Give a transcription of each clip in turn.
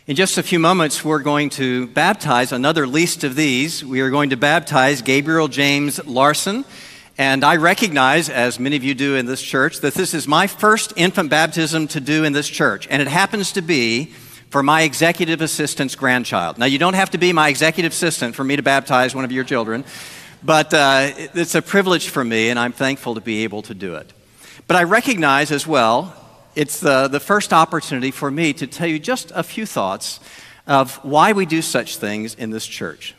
In just a few moments, we're going to baptize another least of these. We are going to baptize Gabriel James Larson. And I recognize, as many of you do in this church, that this is my first infant baptism to do in this church. And it happens to be for my executive assistant's grandchild. Now, you don't have to be my executive assistant for me to baptize one of your children, but it's a privilege for me, and I'm thankful to be able to do it. But I recognize as well, it's the first opportunity for me to tell you just a few thoughts of why we do such things in this church.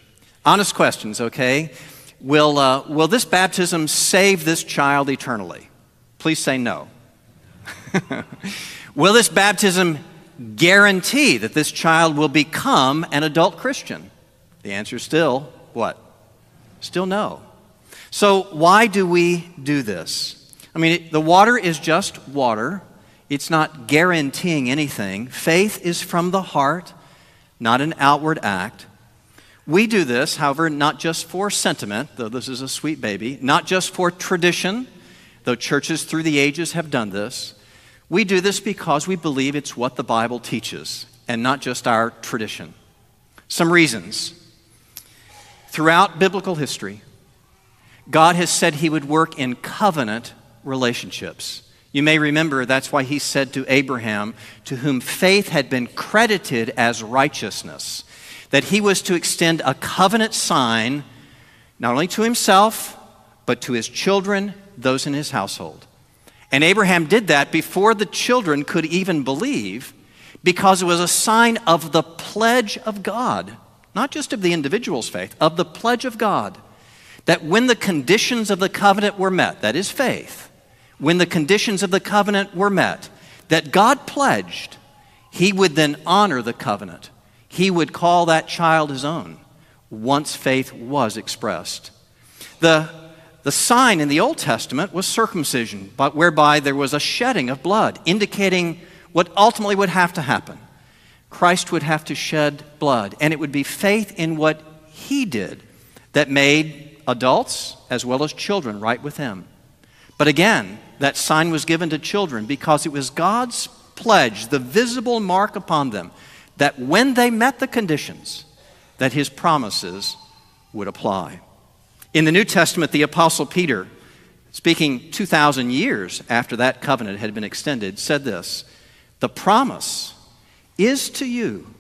Honest questions, okay? Will this baptism save this child eternally? Please say no. Will this baptism guarantee that this child will become an adult Christian? The answer is still what? Still no. So why do we do this? I mean, the water is just water. It's not guaranteeing anything. Faith is from the heart, not an outward act. We do this, however, not just for sentiment, though this is a sweet baby, not just for tradition, though churches through the ages have done this. We do this because we believe it's what the Bible teaches, and not just our tradition. Some reasons. Throughout biblical history, God has said He would work in covenant relationships. You may remember that's why He said to Abraham, to whom faith had been credited as righteousness, that he was to extend a covenant sign not only to himself, but to his children, those in his household. And Abraham did that before the children could even believe, because it was a sign of the pledge of God, not just of the individual's faith, of the pledge of God, that when the conditions of the covenant were met, that is faith, when the conditions of the covenant were met, that God pledged, He would then honor the covenant. He would call that child His own once faith was expressed. The sign in the Old Testament was circumcision, but whereby there was a shedding of blood, indicating what ultimately would have to happen. Christ would have to shed blood, and it would be faith in what He did that made adults as well as children right with Him. But again, that sign was given to children because it was God's pledge, the visible mark upon them, that when they met the conditions, that His promises would apply. In the New Testament, the Apostle Peter, speaking 2,000 years after that covenant had been extended, said this, "The promise is to you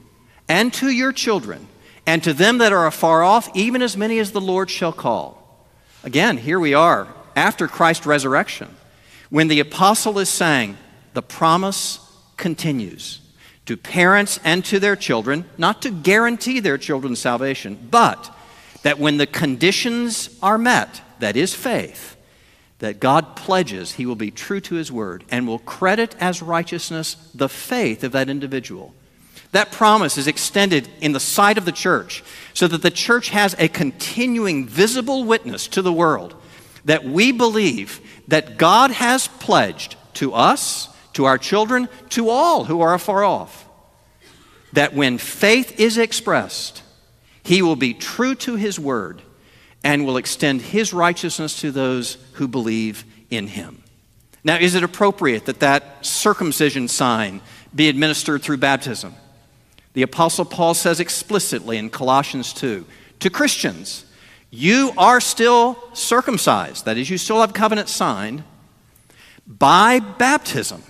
and to your children and to them that are afar off, even as many as the Lord shall call." Again, here we are after Christ's resurrection, when the apostle is saying, the promise continues to parents and to their children, not to guarantee their children's salvation, but that when the conditions are met, that is faith, that God pledges He will be true to His word and will credit as righteousness the faith of that individual. That promise is extended in the sight of the church so that the church has a continuing visible witness to the world that we believe that God has pledged to us, to our children, to all who are afar off, that when faith is expressed, He will be true to His word and will extend His righteousness to those who believe in Him. Now, is it appropriate that that circumcision sign be administered through baptism? The Apostle Paul says explicitly in Colossians 2, to Christians, you are still circumcised, that is, you still have covenant signed, by baptism,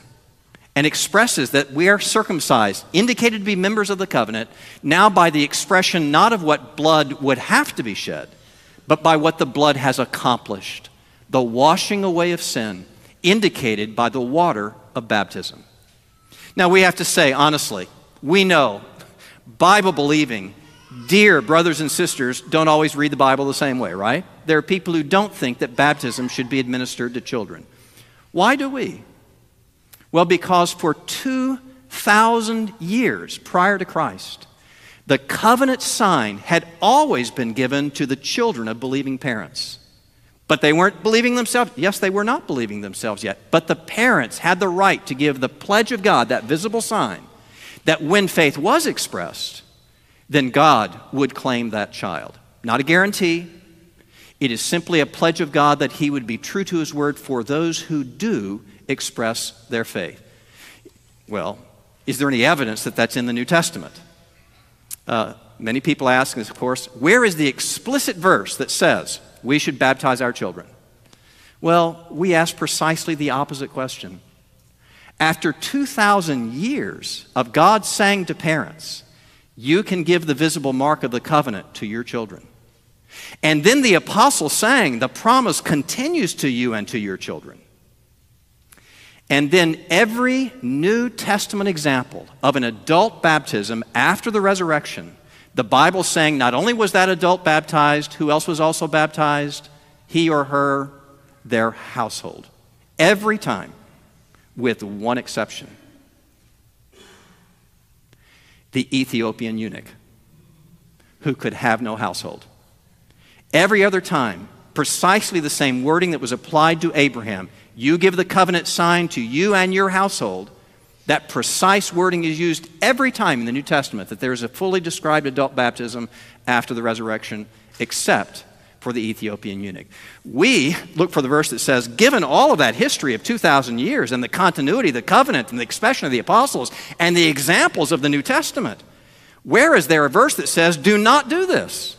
and expresses that we are circumcised, indicated to be members of the covenant, now by the expression not of what blood would have to be shed, but by what the blood has accomplished, the washing away of sin, indicated by the water of baptism. Now we have to say, honestly, we know, Bible-believing, dear brothers and sisters don't always read the Bible the same way, right? There are people who don't think that baptism should be administered to children. Why do we? Well, because for 2,000 years prior to Christ, the covenant sign had always been given to the children of believing parents. But they weren't believing themselves. Yes, they were not believing themselves yet. But the parents had the right to give the pledge of God, that visible sign, that when faith was expressed, then God would claim that child. Not a guarantee. It is simply a pledge of God that He would be true to His word for those who do express their faith. Well, is there any evidence that that's in the New Testament? Many people ask us, of course, where is the explicit verse that says we should baptize our children? Well, we ask precisely the opposite question. After 2,000 years of God saying to parents, you can give the visible mark of the covenant to your children. And then the apostle saying, the promise continues to you and to your children. And then every New Testament example of an adult baptism after the resurrection, the Bible saying not only was that adult baptized, who else was also baptized? He or her, their household. Every time, with one exception. The Ethiopian eunuch, who could have no household. Every other time, precisely the same wording that was applied to Abraham. You give the covenant sign to you and your household. That precise wording is used every time in the New Testament that there is a fully described adult baptism after the resurrection, except for the Ethiopian eunuch. We look for the verse that says, given all of that history of 2,000 years and the continuity, the covenant, and the expression of the apostles, and the examples of the New Testament, where is there a verse that says, do not do this?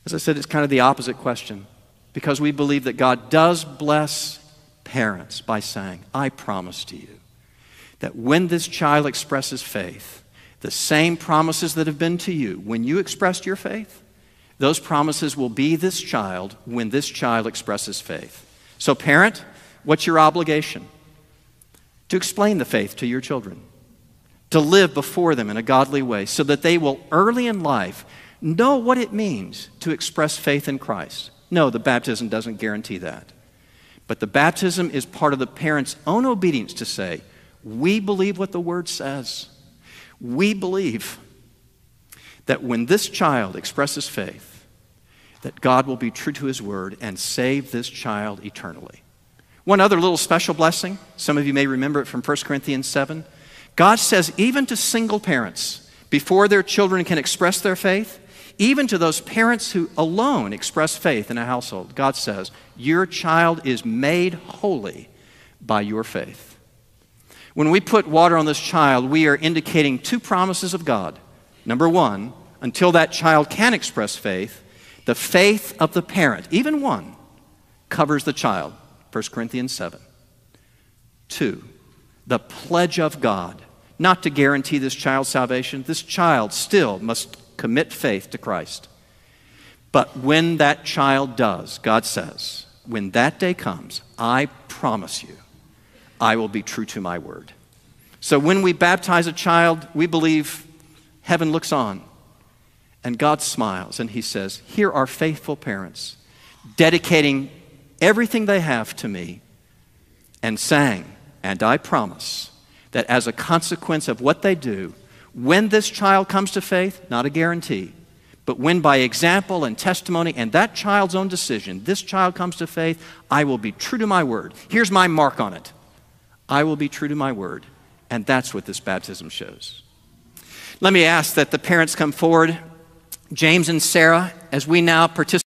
As I said, it's kind of the opposite question, because we believe that God does bless parents by saying, I promise to you that when this child expresses faith, the same promises that have been to you when you expressed your faith, those promises will be this child when this child expresses faith. So parent, what's your obligation? To explain the faith to your children, to live before them in a godly way so that they will early in life know what it means to express faith in Christ. No, the baptism doesn't guarantee that. But the baptism is part of the parent's own obedience to say, we believe what the Word says. We believe that when this child expresses faith, that God will be true to His Word and save this child eternally. One other little special blessing, some of you may remember it from 1 Corinthians 7. God says even to single parents, before their children can express their faith, even to those parents who alone express faith in a household, God says, your child is made holy by your faith. When we put water on this child, we are indicating two promises of God. Number one, until that child can express faith, the faith of the parent, even one, covers the child, 1 Corinthians 7. Two, the pledge of God, not to guarantee this child's salvation. This child still must commit faith to Christ. But when that child does, God says, when that day comes, I promise you, I will be true to my word. So when we baptize a child, we believe heaven looks on and God smiles and He says, here are faithful parents dedicating everything they have to me and saying, and I promise that as a consequence of what they do, when this child comes to faith, not a guarantee, but when by example and testimony and that child's own decision, this child comes to faith, I will be true to my word. Here's my mark on it. I will be true to my word. And that's what this baptism shows. Let me ask that the parents come forward. James and Sarah, as we now participate